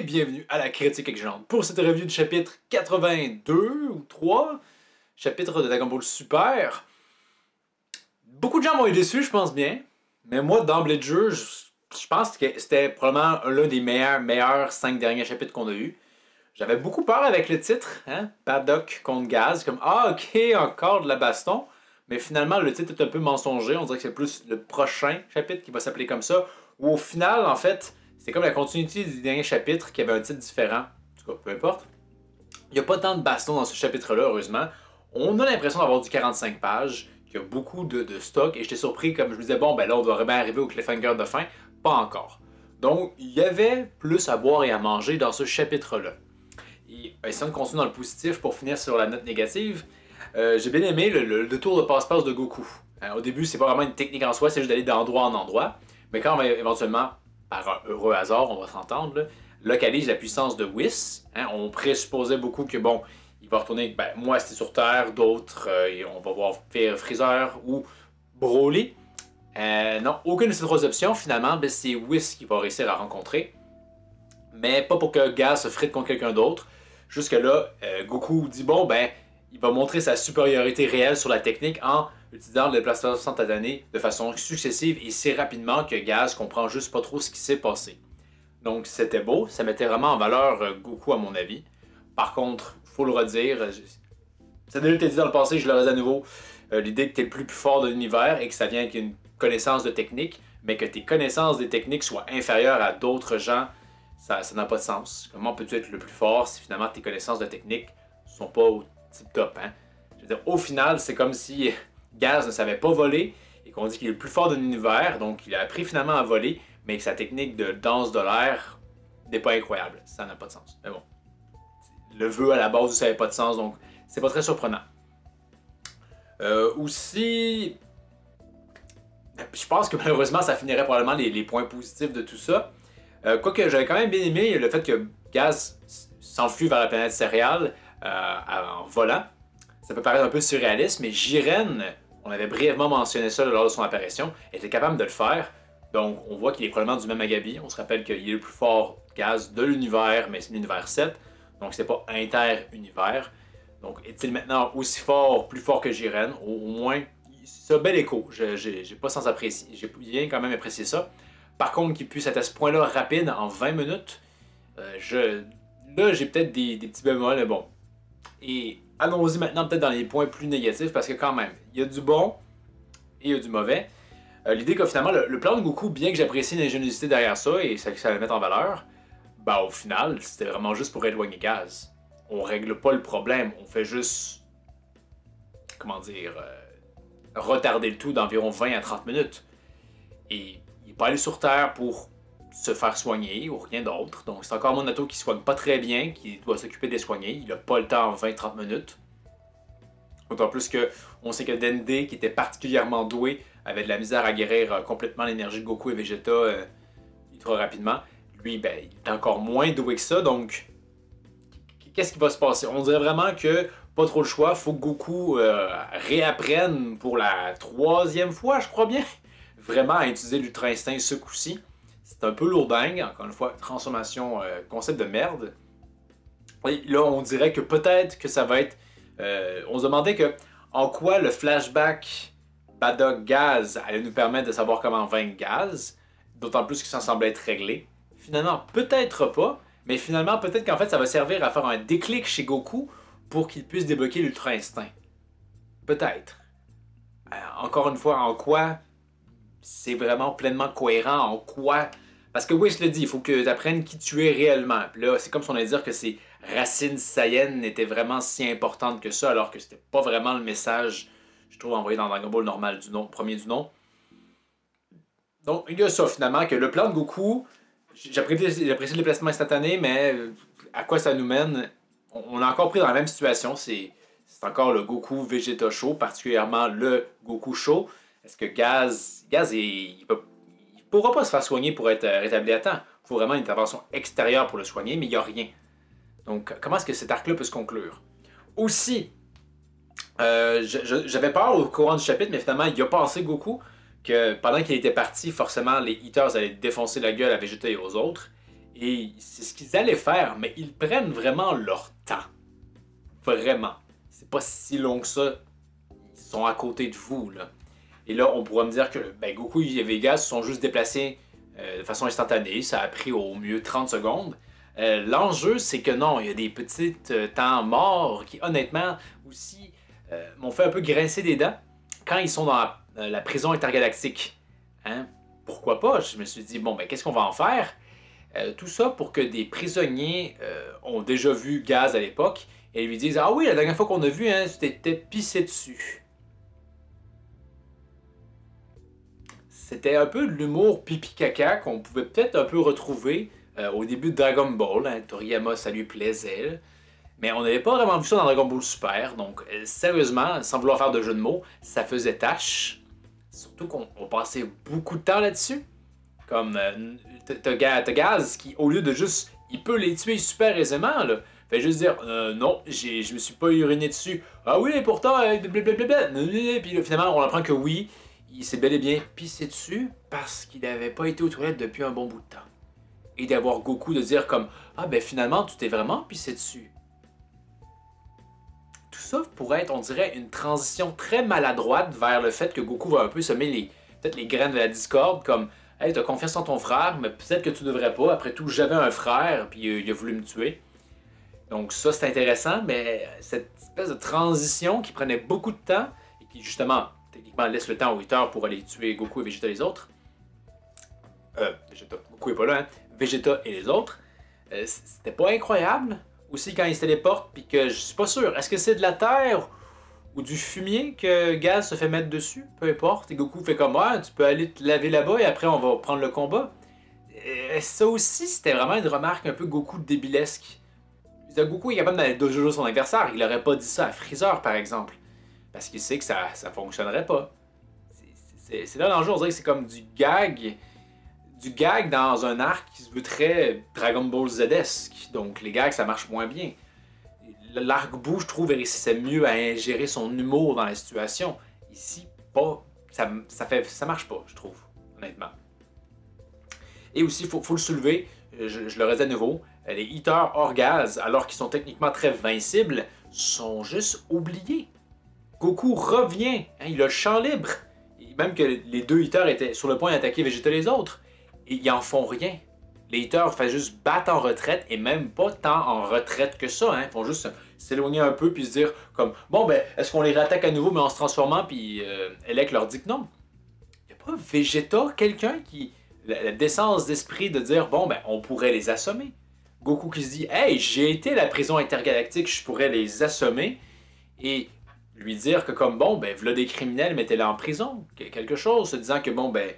bienvenue à la Critique Excellente pour cette review du chapitre 82 ou 3, chapitre de Dragon Ball Super. Beaucoup de gens vont être déçus, je pense bien, mais moi, d'emblée de jeu, je pense que c'était probablement l'un des meilleurs 5 derniers chapitres qu'on a eu. J'avais beaucoup peur avec le titre, hein? Paddock contre Gaz, comme ah ok, encore de la baston. Mais finalement, le titre est un peu mensonger. On dirait que c'est plus le prochain chapitre qui va s'appeler comme ça. Ou au final, en fait, c'est comme la continuité du dernier chapitre qui avait un titre différent. En tout cas, peu importe. Il n'y a pas tant de baston dans ce chapitre-là, heureusement. On a l'impression d'avoir du 45 pages, qu'il y a beaucoup de stock. Et j'étais surpris, comme je me disais, bon, ben là, on doit vraiment arriver au cliffhanger de fin. Pas encore. Donc, il y avait plus à boire et à manger dans ce chapitre-là. Et essayons de continuer dans le positif pour finir sur la note négative. J'ai bien aimé le tour de passe-passe de Goku. Au début, c'est pas vraiment une technique en soi, c'est juste d'aller d'endroit en endroit. Mais quand on va éventuellement, par un heureux hasard, on va s'entendre, localise la puissance de Whis, on présupposait beaucoup que bon, il va retourner, ben, moi c'était sur Terre, d'autres, on va voir Freezer ou Broly. Non, aucune de ces trois options, finalement, ben, c'est Whis qui va réussir à rencontrer. Mais pas pour que Gaz se frite contre quelqu'un d'autre. Jusque là, Goku dit bon, ben, il va montrer sa supériorité réelle sur la technique en utilisant le déplacement instantané de façon successive et si rapidement que Gaz comprend juste pas trop ce qui s'est passé. Donc c'était beau, ça mettait vraiment en valeur Goku à mon avis. Par contre, faut le redire, ça a déjà été dit dans le passé, je le redis à nouveau, l'idée que tu es le plus fort de l'univers et que ça vient avec une connaissance de technique, mais que tes connaissances des techniques soient inférieures à d'autres gens, ça n'a pas de sens. Comment peux-tu être le plus fort si finalement tes connaissances de technique sont pas au tip top, hein? Je veux dire, au final, c'est comme si Gaz ne savait pas voler et qu'on dit qu'il est le plus fort de l'univers, donc il a appris finalement à voler, mais que sa technique de danse de l'air n'est pas incroyable. Ça n'a pas de sens. Mais bon, le vœu à la base, ça n'avait pas de sens, donc c'est pas très surprenant. Aussi, je pense que malheureusement, ça finirait probablement les points positifs de tout ça. Quoique j'avais quand même bien aimé le fait que Gaz s'enfuit vers la planète céréale en volant. Ça peut paraître un peu surréaliste, mais Jiren, on avait brièvement mentionné ça lors de son apparition, était capable de le faire. Donc on voit qu'il est probablement du même agabi. On se rappelle qu'il est le plus fort Gaz de l'univers, mais c'est l'univers 7. Donc c'est pas inter-univers. Donc est-il maintenant aussi fort, plus fort que Jiren? Au moins, c'est un bel écho. J'ai pas sans apprécier. J'ai bien quand même apprécié ça. Par contre, qu'il puisse être à ce point-là rapide en 20 minutes, là j'ai peut-être des petits bémols, mais bon. Et allons-y maintenant peut-être dans les points plus négatifs, parce que quand même, il y a du bon et il y a du mauvais. L'idée que finalement, le plan de Goku, bien que j'apprécie l'ingéniosité derrière ça et ça va le mettre en valeur, bah au final, c'était vraiment juste pour éloigner Gaz. On règle pas le problème, on fait juste, comment dire, retarder le tout d'environ 20 à 30 minutes. Et il n'est pas allé sur Terre pour se faire soigner ou rien d'autre. Donc c'est encore Monato qui ne soigne pas très bien, qui doit s'occuper de les soigner. Il n'a pas le temps en 20-30 minutes. D'autant plus qu'on sait que Dende, qui était particulièrement doué, avait de la misère à guérir complètement l'énergie de Goku et Vegeta trop rapidement. Lui, ben, il est encore moins doué que ça, donc qu'est-ce qui va se passer? On dirait vraiment que pas trop le choix, faut que Goku réapprenne pour la 3e fois, je crois bien, vraiment à utiliser l'Ultra Instinct ce coup-ci. C'est un peu lourdingue, encore une fois, transformation, concept de merde. Et là, on dirait que peut-être que ça va être... on se demandait que en quoi le flashback Paddock Gaz allait nous permettre de savoir comment vaincre Gaz, d'autant plus que ça semblait être réglé. Finalement, peut-être pas, mais finalement, peut-être qu'en fait, ça va servir à faire un déclic chez Goku pour qu'il puisse débloquer l'Ultra Instinct. Peut-être. Encore une fois, en quoi c'est vraiment pleinement cohérent, en quoi... Parce que oui, je le dis, il faut que tu apprennes qui tu es réellement. Puis là, c'est comme si on allait dire que ces racines saïennes étaient vraiment si importantes que ça, alors que c'était pas vraiment le message, je trouve, envoyé dans Dragon Ball normal du nom, premier du nom. Donc, il y a ça, finalement, que le plan de Goku, j'apprécie le déplacement instantané, mais à quoi ça nous mène? On est encore pris dans la même situation, c'est encore le Goku Vegeta Show, particulièrement le Goku Show. Est-ce que Gaz il pourra pas se faire soigner pour être rétabli à temps? Il faut vraiment une intervention extérieure pour le soigner, mais il n'y a rien. Donc, comment est-ce que cet arc-là peut se conclure? Aussi, j'avais peur au courant du chapitre, mais finalement, il a pensé Goku que pendant qu'il était parti, forcément, les Eaters allaient défoncer la gueule à Vegeta et aux autres. Et c'est ce qu'ils allaient faire, mais ils prennent vraiment leur temps. Vraiment. C'est pas si long que ça. Ils sont à côté de vous, là. Et là, on pourra me dire que ben, Goku et Vega se sont juste déplacés de façon instantanée. Ça a pris au mieux 30 secondes. L'enjeu, c'est que non, il y a des petits temps morts qui, honnêtement, aussi m'ont fait un peu grincer des dents quand ils sont dans la prison intergalactique. Hein? Pourquoi pas? Je me suis dit, bon, ben, qu'est-ce qu'on va en faire? Tout ça pour que des prisonniers ont déjà vu Gaz à l'époque et lui disent, ah oui, la dernière fois qu'on a vu, hein, tu t'étais pissé dessus. C'était un peu de l'humour pipi-caca qu'on pouvait peut-être un peu retrouver au début de Dragon Ball. Hein. Toriyama, ça lui plaisait. Mais on n'avait pas vraiment vu ça dans Dragon Ball Super. Donc, sérieusement, sans vouloir faire de jeu de mots, ça faisait tâche. Surtout qu'on passait beaucoup de temps là-dessus. Comme, t'as Gaz qui, au lieu de juste... Il peut les tuer super aisément, là. Fait juste dire, non, je me suis pas uriné dessus. Ah oui, pourtant, blablabla. Puis là, finalement, on apprend que oui, il s'est bel et bien pissé dessus parce qu'il n'avait pas été aux toilettes depuis un bon bout de temps. Et d'avoir Goku de dire comme, ah ben finalement, tu t'es vraiment pissé dessus. Tout ça pourrait être, on dirait, une transition très maladroite vers le fait que Goku va un peu semer peut-être les graines de la discorde, comme, hey, t'as confiance en ton frère, mais peut-être que tu devrais pas. Après tout, j'avais un frère, puis il a voulu me tuer. Donc ça, c'est intéressant, mais cette espèce de transition qui prenait beaucoup de temps, et qui justement, techniquement, laisse le temps aux 8 heures pour aller tuer Goku et Vegeta les autres. Vegeta, Goku est pas là, hein. Vegeta et les autres. C'était pas incroyable. Aussi quand ils se téléportent, puis que je suis pas sûr, est-ce que c'est de la terre ou du fumier que Gaz se fait mettre dessus? Peu importe. Et Goku fait comme, ouais, tu peux aller te laver là-bas et après on va prendre le combat. Ça aussi, c'était vraiment une remarque un peu Goku débilesque. Goku est capable d'aller dojo son adversaire. Il aurait pas dit ça à Freezer, par exemple. Parce qu'il sait que ça fonctionnerait pas. C'est là l'enjeu, on dirait que c'est comme du gag dans un arc qui se veut très Dragon Ball Z-esque. Donc les gags, ça marche moins bien. L'arc Boo, je trouve, réussissait mieux à ingérer son humour dans la situation. Ici, pas. Ça marche pas, je trouve, honnêtement. Et aussi, il faut le soulever, je le redis à nouveau, les hitters hors gaz, alors qu'ils sont techniquement très vincibles, sont juste oubliés. Goku revient, hein, il a le champ libre. Et même que les deux hitters étaient sur le point d'attaquer Vegeta et les autres. Et ils en font rien. Les hitters font juste battre en retraite, et même pas tant en retraite que ça. Hein. Ils font juste s'éloigner un peu, puis se dire comme, bon ben, est-ce qu'on les rattaque à nouveau, mais en se transformant, puis Elec leur dit que non. Il n'y a pas Vegeta, quelqu'un qui... La décence d'esprit de dire, bon ben, on pourrait les assommer. Goku qui se dit, hey, j'ai été à la prison intergalactique, je pourrais les assommer. Et lui dire que comme, bon, ben, voilà des criminels, mettez-les en prison. Quelque chose, se disant que, bon, ben,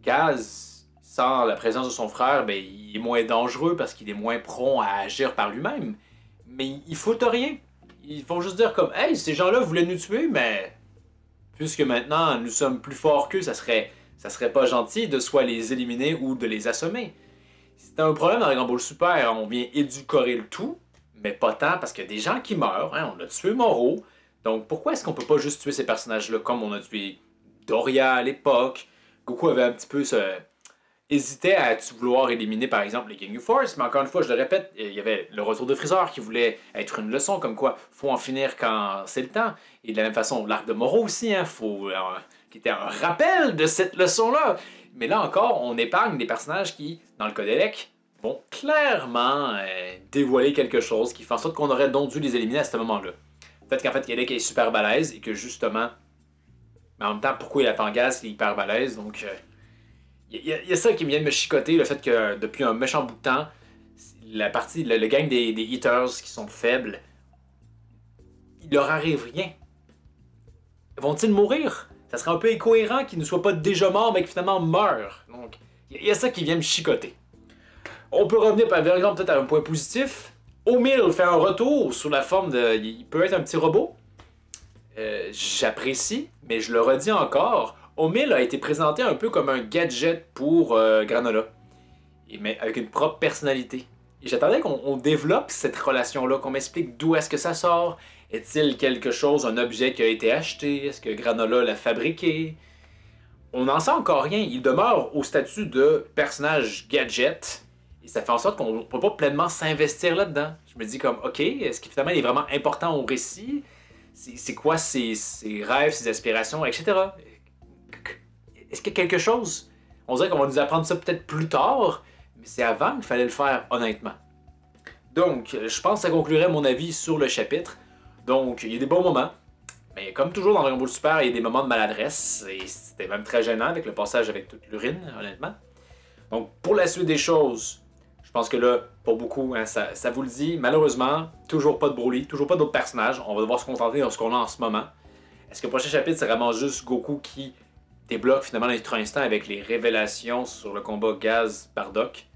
Gaz, sans la présence de son frère, ben, il est moins dangereux parce qu'il est moins prompt à agir par lui-même. Mais il foutent rien. Ils font juste dire comme, hey, ces gens-là voulaient nous tuer, mais puisque maintenant nous sommes plus forts qu'eux, ça serait pas gentil de soit les éliminer ou de les assommer. C'était un problème dans Dragon Ball Super, on vient édulcorer le tout, mais pas tant parce qu'il y a des gens qui meurent, hein, on a tué Moro, donc pourquoi est-ce qu'on peut pas juste tuer ces personnages-là comme on a tué Doria à l'époque? Goku avait un petit peu hésitait à vouloir éliminer par exemple les Ginyu Force, mais encore une fois, je le répète, il y avait le retour de Freezer qui voulait être une leçon, comme quoi faut en finir quand c'est le temps, et de la même façon l'arc de Moro aussi, hein, qui était un rappel de cette leçon-là. Mais là encore, on épargne des personnages qui, dans le cas d'Elec, vont clairement dévoiler quelque chose qui fait en sorte qu'on aurait donc dû les éliminer à ce moment-là. Peut-être qu'en fait, Elec est super balèze et que justement, mais en même temps, pourquoi il attend Gaz s'il est hyper balèze? Donc, il y a ça qui vient de me chicoter, le fait que depuis un méchant bout de temps, le gang des Hitters qui sont faibles, il leur arrive rien. Vont-ils mourir? Ça serait un peu incohérent qu'ils ne soient pas déjà morts, mais qu'ils finalement meurent. Donc, il y a ça qui vient me chicoter. On peut revenir par exemple peut-être à un point positif. O'Mill fait un retour sous la forme de... Il peut être un petit robot. J'apprécie, mais je le redis encore. O'Mill a été présenté un peu comme un gadget pour Granola. Mais avec une propre personnalité. Et j'attendais qu'on développe cette relation-là, qu'on m'explique d'où est-ce que ça sort. Est-il quelque chose, un objet qui a été acheté? Est-ce que Granola l'a fabriqué? On n'en sait encore rien. Il demeure au statut de personnage gadget. Et ça fait en sorte qu'on ne peut pas pleinement s'investir là-dedans. Je me dis comme, ok, est-ce qu'il finalement il est vraiment important au récit? C'est quoi ses rêves, ses aspirations, etc. Est-ce qu'il y a quelque chose? On dirait qu'on va nous apprendre ça peut-être plus tard, mais c'est avant qu'il fallait le faire, honnêtement. Donc, je pense que ça conclurait mon avis sur le chapitre. Donc, il y a des bons moments, mais comme toujours dans Dragon Ball Super, il y a des moments de maladresse, et c'était même très gênant avec le passage avec toute l'urine, honnêtement. Donc, pour la suite des choses, je pense que là, pour beaucoup, hein, ça vous le dit, malheureusement, toujours pas de Broly, toujours pas d'autres personnages, on va devoir se contenter de ce qu'on a en ce moment. Est-ce que le prochain chapitre, c'est vraiment juste Goku qui débloque finalement l'Ultra Instinct avec les révélations sur le combat Gaz-Bardock?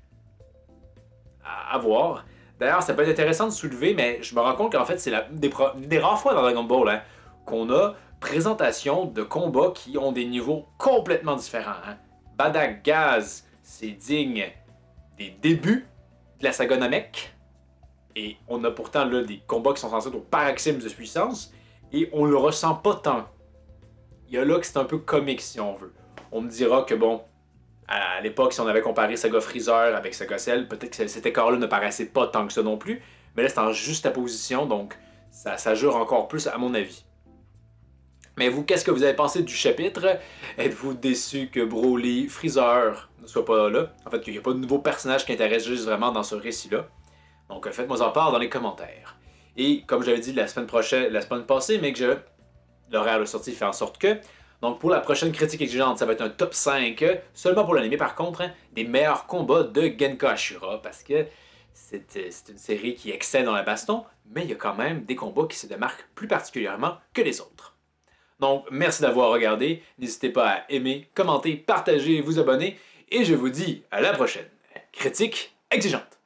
À voir. D'ailleurs, ça peut être intéressant de soulever, mais je me rends compte qu'en fait, c'est une des rares fois dans Dragon Ball hein, qu'on a présentation de combats qui ont des niveaux complètement différents. Hein. Bardock Gaz, c'est digne des débuts de la saga Namek, et on a pourtant là des combats qui sont censés être au paroxysme de puissance, et on le ressent pas tant. Il y a là que c'est un peu comique si on veut. On me dira que bon, à l'époque, si on avait comparé Saga Freezer avec Saga Cell, peut-être que cet écart-là ne paraissait pas tant que ça non plus, mais là c'est en juste position, donc ça jure encore plus à mon avis. Mais vous, qu'est-ce que vous avez pensé du chapitre? Êtes-vous déçu que Broly, Freezer ne soit pas là? En fait, qu'il n'y a pas de nouveaux personnages qui intéressent juste vraiment dans ce récit-là. Donc faites-moi en part dans les commentaires. Et comme j'avais dit la semaine passée, mais que l'horaire de sortie fait en sorte que... Donc pour la prochaine critique exigeante, ça va être un top 5, seulement pour l'anime par contre, hein, des meilleurs combats de Genka Ashura, parce que c'est une série qui excelle dans la baston, mais il y a quand même des combats qui se démarquent plus particulièrement que les autres. Donc merci d'avoir regardé, n'hésitez pas à aimer, commenter, partager, vous abonner, et je vous dis à la prochaine critique exigeante.